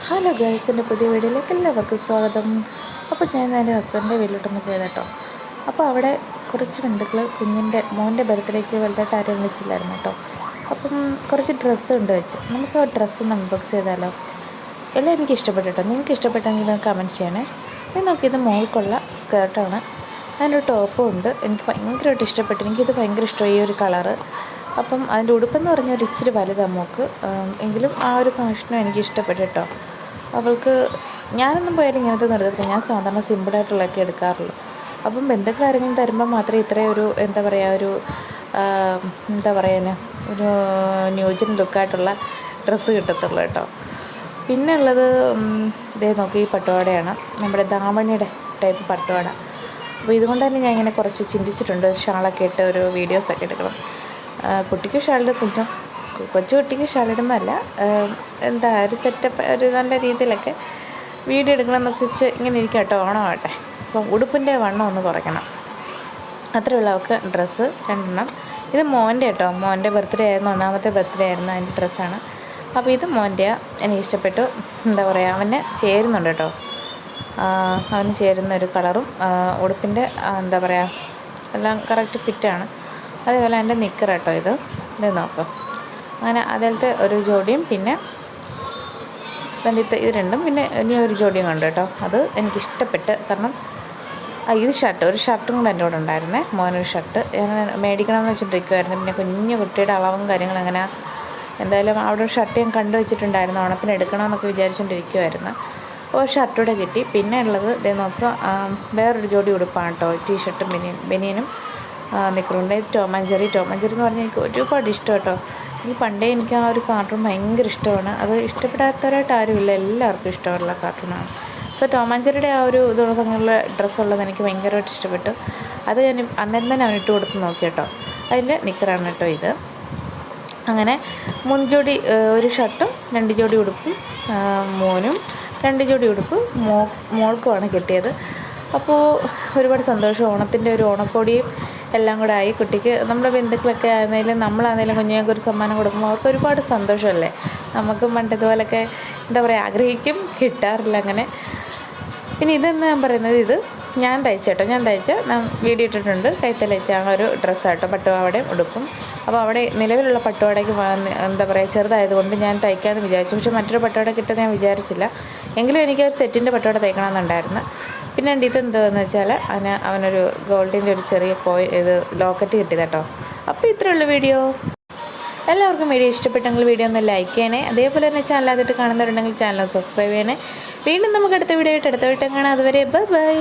Hello guys, എൻ്റെ പുതിയ വീഡിയോയിലേക്ക് എല്ലാവർക്കും സ്വാഗതം. അപ്പോൾ ഞാൻ എൻ്റെ ഹസ്ബൻഡിൻ്റെ വീട്ടിലോട്ടൊന്ന് പോയത് കേട്ടോ. അപ്പോൾ അവിടെ കുറച്ച് ബന്ധുക്കൾ മോൻ്റെ ബർത്ത്ഡേക്ക് വലുതായിട്ട് ആരും വിളിച്ചില്ലായിരുന്നു കേട്ടോ. അപ്പം കുറച്ച് ഡ്രസ്സ് ഉണ്ട് വെച്ച് നമുക്ക് ആ ഡ്രസ്സ് ഒന്ന് അൺബോക്സ് ചെയ്താലോ. എല്ലാം എനിക്ക് ഇഷ്ടപ്പെട്ടു കേട്ടോ. നിങ്ങൾക്ക് ഇഷ്ടപ്പെട്ടെങ്കിൽ കമൻറ്റ് ചെയ്യണേ. ഞാൻ നോക്കിയത് മോൾക്കുള്ള സ്കേർട്ടാണ്, അതിൻ്റെ ടോപ്പും ഉണ്ട്. എനിക്ക് ഭയങ്കരമായിട്ട് ഇഷ്ടപ്പെട്ടു. എനിക്കിത് ഭയങ്കര ഇഷ്ടമായി, ഈ ഒരു കളറ്. അപ്പം അതിൻ്റെ ഉടുപ്പെന്ന് പറഞ്ഞാൽ ഒരു ഇച്ചിരി വലുതാണ് മോൾക്ക്, എങ്കിലും ആ ഒരു ഫാഷനും എനിക്ക് ഇഷ്ടപ്പെട്ടു കേട്ടോ. അവൾക്ക് ഞാനൊന്നും പോയാലും ഇങ്ങനത്തെ നിർത്തത്തില്ല, ഞാൻ സാധാരണ സിമ്പിളായിട്ടുള്ളതൊക്കെ എടുക്കാറുള്ളൂ. അപ്പം ബന്ധുക്കാരെങ്കിലും തരുമ്പോൾ മാത്രമേ ഇത്രയും ഒരു എന്താ പറയുക ഒരു ന്യൂജൻ ലുക്കായിട്ടുള്ള ഡ്രസ്സ് കിട്ടത്തുള്ളൂ കേട്ടോ. പിന്നെ ഉള്ളത് ഇതേ നോക്കി, ഈ പട്ടുപാടയാണ്, നമ്മുടെ ദാവണിയുടെ ടൈപ്പ് പട്ടുപാട. അപ്പോൾ ഇതുകൊണ്ട് തന്നെ ഞാൻ ഇങ്ങനെ കുറച്ച് ചിന്തിച്ചിട്ടുണ്ട്, ഷാളൊക്കെ ഇട്ട് ഒരു വീഡിയോസൊക്കെ എടുക്കണം. കുട്ടിക്ക് ഷാളിട്ട് കൊച്ചു കുട്ടിക്ക് ഷാളിടുന്നതല്ല, എന്താ ഒരു സെറ്റപ്പ് ഒരു നല്ല രീതിയിലൊക്കെ വീഡിയോ എടുക്കണമെന്നൊക്കെ വെച്ച് ഇങ്ങനെ ഇരിക്കും കേട്ടോ. ഓണമാവട്ടെ, അപ്പം ഉടുപ്പിൻ്റെ വണ്ണം ഒന്ന് കുറയ്ക്കണം, അത്രയുള്ള അവൾക്ക് ഡ്രസ്സ് 2 ഇത് മോൻ്റെ കേട്ടോ. മോൻ്റെ ബർത്ത്ഡേ ആയിരുന്നു, 1ാമത്തെ ബർത്ത്ഡേ ആയിരുന്നു, അതിൻ്റെ ഡ്രസ്സാണ്. അപ്പോൾ ഇത് മോൻ്റെയാണ്, എനിക്ക് ഇഷ്ടപ്പെട്ടു. എന്താ പറയുക, അവന് ചേരുന്നുണ്ട് കേട്ടോ. അവന് ചേരുന്ന ഒരു കളറും ഉടുപ്പിൻ്റെ എന്താ പറയുക എല്ലാം കറക്റ്റ് ഫിറ്റാണ്. അതേപോലെ എൻ്റെ നിക്കർ കേട്ടോ. ഇത് നോക്കാം, അങ്ങനെ അതിലത്തെ ഒരു ജോഡിയും പിന്നെ ഇത് 2, പിന്നെ ഇനി ഒരു ജോഡിയും കണ്ടു കേട്ടോ. അത് എനിക്കിഷ്ടപ്പെട്ട്, കാരണം ഇത് ഒരു ഷർട്ടും കൂടെ എൻ്റെ കൂടെ ഉണ്ടായിരുന്നേ, മോനൊരു ഷർട്ട് ഞാൻ മേടിക്കണമെന്ന് വെച്ചിട്ടിരിക്കുമായിരുന്നു. പിന്നെ കുഞ്ഞു കുട്ടിയുടെ അളവും കാര്യങ്ങളും അങ്ങനെ എന്തായാലും അവിടെ ഒരു ഷർട്ട് ഞാൻ കണ്ടു വെച്ചിട്ടുണ്ടായിരുന്നു, ഓണത്തിന് എടുക്കണമെന്നൊക്കെ വിചാരിച്ചുകൊണ്ടിരിക്കുമായിരുന്നു. അപ്പോൾ ഷർട്ടൂടെ കിട്ടി. പിന്നെ ഉള്ളത് ഇതേ നോക്കുക, വേറൊരു ജോഡി ഉടുപ്പാണ് കേട്ടോ. ടീഷർട്ടും ബനിയനും നിക്കറുണ്ട്. ടോം ആൻഡ് ജെറി എന്ന് പറഞ്ഞാൽ എനിക്ക് ഒരുപാട് ഇഷ്ടം കേട്ടോ. എനിക്ക് ആ ഒരു കാർട്ടൂൺ ഭയങ്കര ഇഷ്ടമാണ്. അത് ഇഷ്ടപ്പെടാത്തവരായിട്ട് ആരുമില്ല, എല്ലാവർക്കും ഇഷ്ടമുള്ള കാർട്ടൂണാണ്. സോ ടോം ആൻഡ് ജെറിയുടെ ആ ഒരു തമ്മിലുള്ള ഡ്രസ്സുള്ളത് എനിക്ക് ഭയങ്കരമായിട്ട് ഇഷ്ടപ്പെട്ടു. അത് ഞാൻ അന്നേരം തന്നെ അവൻ ഇട്ട് കൊടുത്ത് നോക്കി കേട്ടോ. അതിൻ്റെ നിക്കറാണ് കേട്ടോ ഇത്. അങ്ങനെ 3 ജോഡി, ഒരു ഷർട്ടും 2 ജോഡി ഉടുപ്പും, മോനും 2 ജോഡി ഉടുപ്പ് മോൾക്കുമാണ് കിട്ടിയത്. അപ്പോൾ ഒരുപാട് സന്തോഷം. ഓണത്തിൻ്റെ ഒരു ഓണക്കോടിയും എല്ലാം കൂടെ ആയി. കുട്ടിക്ക് നമ്മുടെ ബന്ധുക്കളൊക്കെ ആയിരുന്നാലും നമ്മളാണെങ്കിലും കുഞ്ഞുങ്ങൾക്ക് ഒരു സമ്മാനം കൊടുക്കുമ്പോൾ അവർക്ക് ഒരുപാട് സന്തോഷമല്ലേ. നമുക്ക് പണ്ടതുപോലൊക്കെ എന്താ പറയുക ആഗ്രഹിക്കും, കിട്ടാറില്ല അങ്ങനെ. പിന്നെ ഇതെന്ന് ഞാൻ പറയുന്നത്, ഇത് ഞാൻ തയ്ച്ച വീഡിയോ ഇട്ടിട്ടുണ്ട്, കൈത്തലച്ച ആ ഒരു ഡ്രസ്സാട്ടോ, പട്ടുപാവാടയും ഉടുപ്പും. അപ്പോൾ അവിടെ നിലവിലുള്ള പട്ടുപാടയ്ക്ക് എന്താ പറയുക ചെറുതായതുകൊണ്ട് ഞാൻ തയ്ക്കാമെന്ന് വിചാരിച്ചു. പക്ഷേ മറ്റൊരു പട്ടുപാട കിട്ടുമെന്ന് ഞാൻ വിചാരിച്ചില്ല. എങ്കിലും എനിക്ക് ഒരു സെറ്റിൻ്റെ പട്ടുപാട തയ്ക്കണമെന്നുണ്ടായിരുന്നു. പിന്നെ ഇത് എന്താണെന്ന് വെച്ചാൽ അവനൊരു ഗോൾഡിൻ്റെ ഒരു ചെറിയ ലോക്കറ്റ് കിട്ടിയത് കേട്ടോ. അപ്പോൾ ഇത്രയുള്ള വീഡിയോ. എല്ലാവർക്കും വീഡിയോ ഇഷ്ടപ്പെട്ടെങ്കിൽ വീഡിയോ ഒന്ന് ലൈക്ക് ചെയ്യണേ. അതേപോലെ തന്നെ ചാനൽ ആദ്യമായിട്ട് കാണുന്നവരുണ്ടെങ്കിൽ ചാനൽ സബ്സ്ക്രൈബ് ചെയ്യണേ. വീണ്ടും നമുക്ക് അടുത്ത വീഡിയോ ആയിട്ട് കാണാം. അതുവരെ ബൈ.